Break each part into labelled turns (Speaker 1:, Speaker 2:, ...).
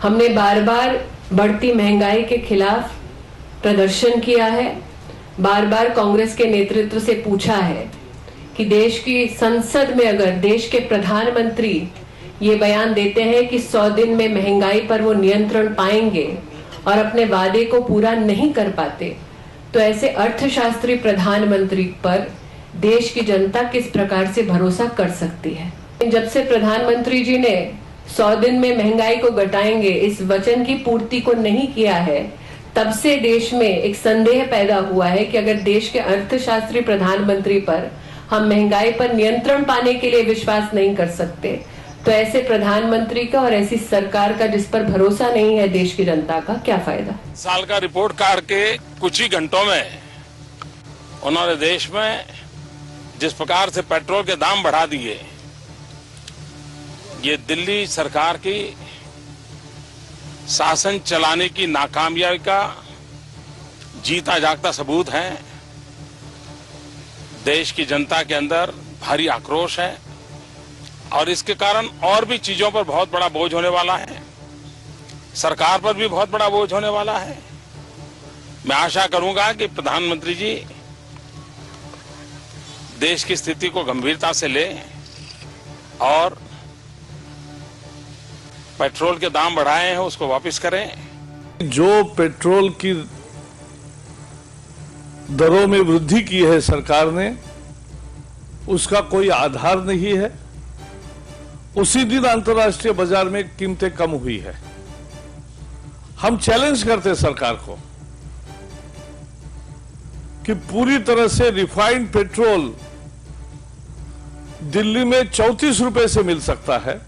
Speaker 1: हमने बार बार बढ़ती महंगाई के खिलाफ प्रदर्शन किया है, बार बार कांग्रेस के नेतृत्व से पूछा है कि देश की संसद में अगर देश के प्रधानमंत्री ये बयान देते हैं कि 100 दिन में महंगाई पर वो नियंत्रण पाएंगे और अपने वादे को पूरा नहीं कर पाते, तो ऐसे अर्थशास्त्री प्रधानमंत्री पर देश की जनता किस प्रकार से भरोसा कर सकती है। जब से प्रधानमंत्री जी ने 100 दिन में महंगाई को घटाएंगे इस वचन की पूर्ति को नहीं किया है, तब से देश में एक संदेह पैदा हुआ है कि अगर देश के अर्थशास्त्री प्रधानमंत्री पर हम महंगाई पर नियंत्रण पाने के लिए विश्वास नहीं कर सकते, तो ऐसे प्रधानमंत्री का और ऐसी सरकार का जिस पर भरोसा नहीं है देश की जनता का, क्या फायदा।
Speaker 2: साल का रिपोर्ट कार्ड के कुछ ही घंटों में उन्होंने देश में जिस प्रकार से पेट्रोल के दाम बढ़ा दिए, ये दिल्ली सरकार की शासन चलाने की नाकामयाबी का जीता जागता सबूत है। देश की जनता के अंदर भारी आक्रोश है और इसके कारण और भी चीजों पर बहुत बड़ा बोझ होने वाला है, सरकार पर भी बहुत बड़ा बोझ होने वाला है। मैं आशा करूंगा कि प्रधानमंत्री जी देश की स्थिति को गंभीरता से लें और पेट्रोल के दाम बढ़ाए हैं उसको वापस करें।
Speaker 3: जो पेट्रोल की दरों में वृद्धि की है सरकार ने, उसका कोई आधार नहीं है। उसी दिन अंतर्राष्ट्रीय बाजार में कीमतें कम हुई है। हम चैलेंज करते सरकार को कि पूरी तरह से रिफाइंड पेट्रोल दिल्ली में 34 रुपए से मिल सकता है,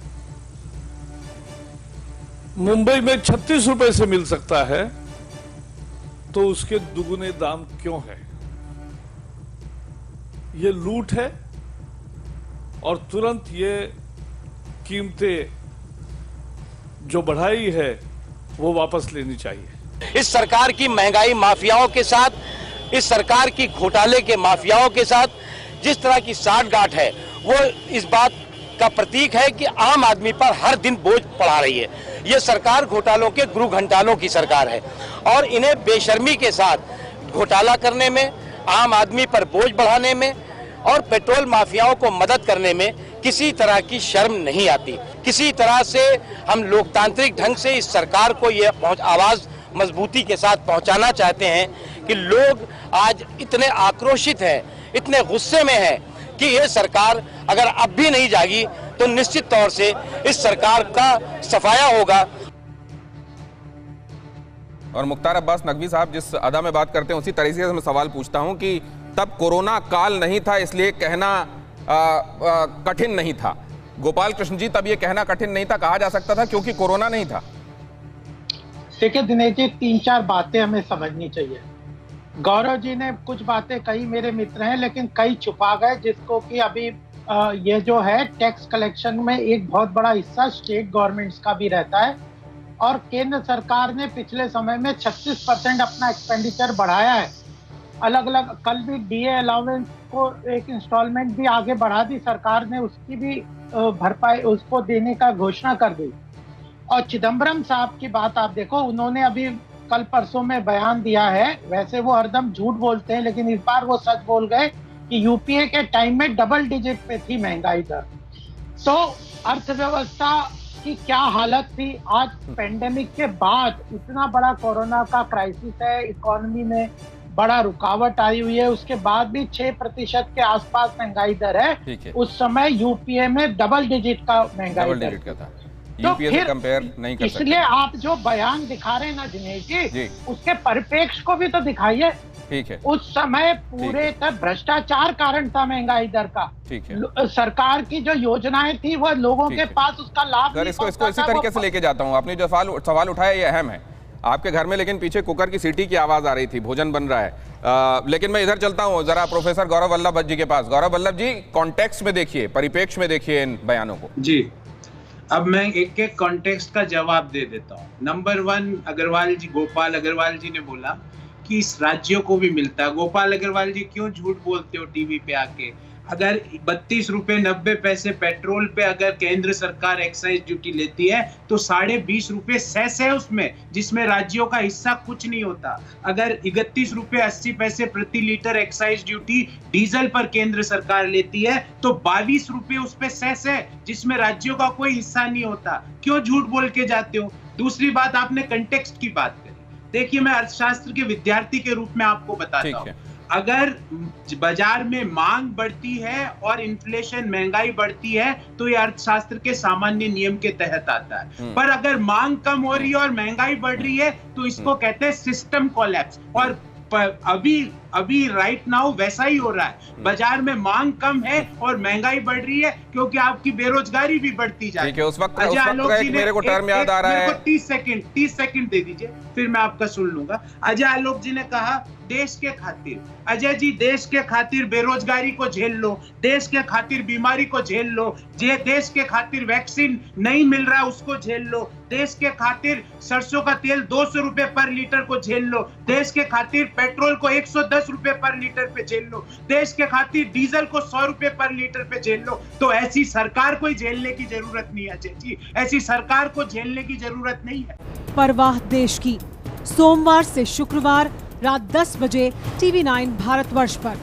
Speaker 3: मुंबई में 36 रुपए से मिल सकता है, तो उसके दुगुने दाम क्यों है? ये लूट है और तुरंत ये कीमतें जो बढ़ाई है वो वापस लेनी चाहिए।
Speaker 4: इस सरकार की महंगाई माफियाओं के साथ, इस सरकार की घोटाले के माफियाओं के साथ जिस तरह की साठगांठ है, वो इस बात का प्रतीक है कि आम आदमी पर हर दिन बोझ पड़ा रही है। ये सरकार घोटालों के गुरु घंटालों की सरकार है और इन्हें बेशर्मी के साथ घोटाला करने में, आम आदमी पर बोझ बढ़ाने में और पेट्रोल माफियाओं को मदद करने में किसी तरह की शर्म नहीं आती। किसी तरह से हम लोकतांत्रिक ढंग से इस सरकार को ये आवाज मजबूती के साथ पहुंचाना चाहते हैं कि लोग आज इतने आक्रोशित हैं, इतने गुस्से में हैं कि ये सरकार अगर अब भी नहीं जागी तो निश्चित तौर से इस सरकार का सफाया होगा।
Speaker 5: और मुख्तार अब्बास नकवी साहब जिस अदा में बात करते हैं उसी तरीके से मैं सवाल पूछता हूं कि तब कोरोना काल नहीं था इसलिए कहना कठिन नहीं था। गोपाल कृष्ण जी, तब ये कहना कठिन नहीं था, कहा जा सकता था क्योंकि कोरोना नहीं था।
Speaker 6: देखिए दिनेश जी, 3-4 बातें हमें समझनी चाहिए। गौरव जी ने कुछ बातें कही, मेरे मित्र हैं, लेकिन कई छुपा गए, जिसको कि अभी ये जो है टैक्स कलेक्शन में एक बहुत बड़ा हिस्सा स्टेट गवर्नमेंट्स का भी रहता है और केंद्र सरकार ने पिछले समय में 36% अपना एक्सपेंडिचर बढ़ाया है। अलग अलग, कल भी डीए अलाउंस को एक इंस्टॉलमेंट भी आगे बढ़ा दी सरकार ने, उसकी भी भरपाई उसको देने का घोषणा कर दी। और चिदम्बरम साहब की बात आप देखो, उन्होंने अभी कल परसों में बयान दिया है, वैसे वो हरदम झूठ बोलते हैं लेकिन इस बार वो सच बोल गए कि यूपीए के टाइम में डबल डिजिट पे थी महंगाई दर। तो अर्थव्यवस्था की क्या हालत थी। आज पेंडेमिक के बाद इतना बड़ा कोरोना का क्राइसिस है, इकोनॉमी में बड़ा रुकावट आई हुई है, उसके बाद भी 6% के आसपास महंगाई दर है। उस समय यूपीए में डबल डिजिट का महंगाई दर था। तो फिर कंपेयर नहीं कर सकते। इसलिए आप जो बयान दिखा रहे हैं ना दिनेश जी, उसके परिप्रेक्ष्य को भी तो दिखाइए। ठीक है, उस समय पूरे तक भ्रष्टाचार कारण था महंगाई दर का। ठीक है, सरकार की जो योजनाएं थी वो लोगों के पास उसका लाभ नहीं
Speaker 5: इसको इसी तरीके से लेके जाता हूँ। आपने जो सवाल उठाया ये अहम है। आपके घर में लेकिन पीछे कुकर की सीटी की आवाज आ रही थी, भोजन बन रहा है। लेकिन मैं इधर चलता हूँ जरा प्रोफेसर गौरव वल्लभ जी के पास। गौरव वल्लभ जी, कॉन्टेक्स्ट में देखिए, परिप्रेक्ष्य में देखिए इन बयानों को।
Speaker 7: जी, अब मैं एक एक कॉन्टेक्स्ट का जवाब दे देता हूँ। नंबर 1, अग्रवाल जी, गोपाल अग्रवाल जी ने बोला कि इस राज्यों को भी मिलता है। गोपाल अग्रवाल जी, क्यों झूठ बोलते हो टीवी पे आके? अगर 32 रुपए 90 पैसे पेट्रोल पे अगर केंद्र सरकार एक्साइज ड्यूटी लेती है तो 20.5 रुपए सेस है उसमें, जिसमें राज्यों का हिस्सा कुछ नहीं होता। अगर 31 रुपए 80 पैसे प्रति लीटर एक्साइज ड्यूटी डीजल पर केंद्र सरकार लेती है तो 22 रुपए उस पे सेस है, जिसमें राज्यों का कोई हिस्सा नहीं होता। क्यों झूठ बोल के जाते हो? दूसरी बात, आपने कंटेक्स्ट की बात करी। देखिए, मैं अर्थशास्त्र के विद्यार्थी के रूप में आपको बताता हूँ, अगर बाजार में मांग बढ़ती है और इन्फ्लेशन महंगाई बढ़ती है तो ये अर्थशास्त्र के सामान्य नियम के तहत आता है। पर अगर मांग कम हो रही है और महंगाई बढ़ रही है तो इसको कहते हैं सिस्टम कोलैप्स। और अभी राइट नाउ वैसा ही हो रहा है। बाजार में मांग कम है और महंगाई बढ़ रही है क्योंकि आपकी बेरोजगारी भी बढ़ती जा रही है।
Speaker 5: उस वक्त मेरे को टर्म याद आ रहा है,
Speaker 7: 30 सेकंड दे दीजिए फिर मैं आपका सुन लूंगा। अजय आलोक जी ने कहा देश के खातिर, अजय जी देश के खातिर बेरोजगारी को झेल लो, देश के खातिर बीमारी को झेल लो, देश के खातिर वैक्सीन नहीं मिल रहा है उसको झेल लो, देश के खातिर सरसों का तेल 200 रुपए पर लीटर को झेल लो, देश के खातिर पेट्रोल को 110 रुपए पर लीटर पे झेल लो, देश के खातिर डीजल को 100 रुपए पर लीटर पे झेल लो। तो ऐसी सरकार को झेलने की जरूरत नहीं है अजय जी, ऐसी सरकार को झेलने की जरूरत नहीं है।
Speaker 8: परवाह देश की, सोमवार से शुक्रवार रात 10 बजे TV9 भारतवर्ष पर।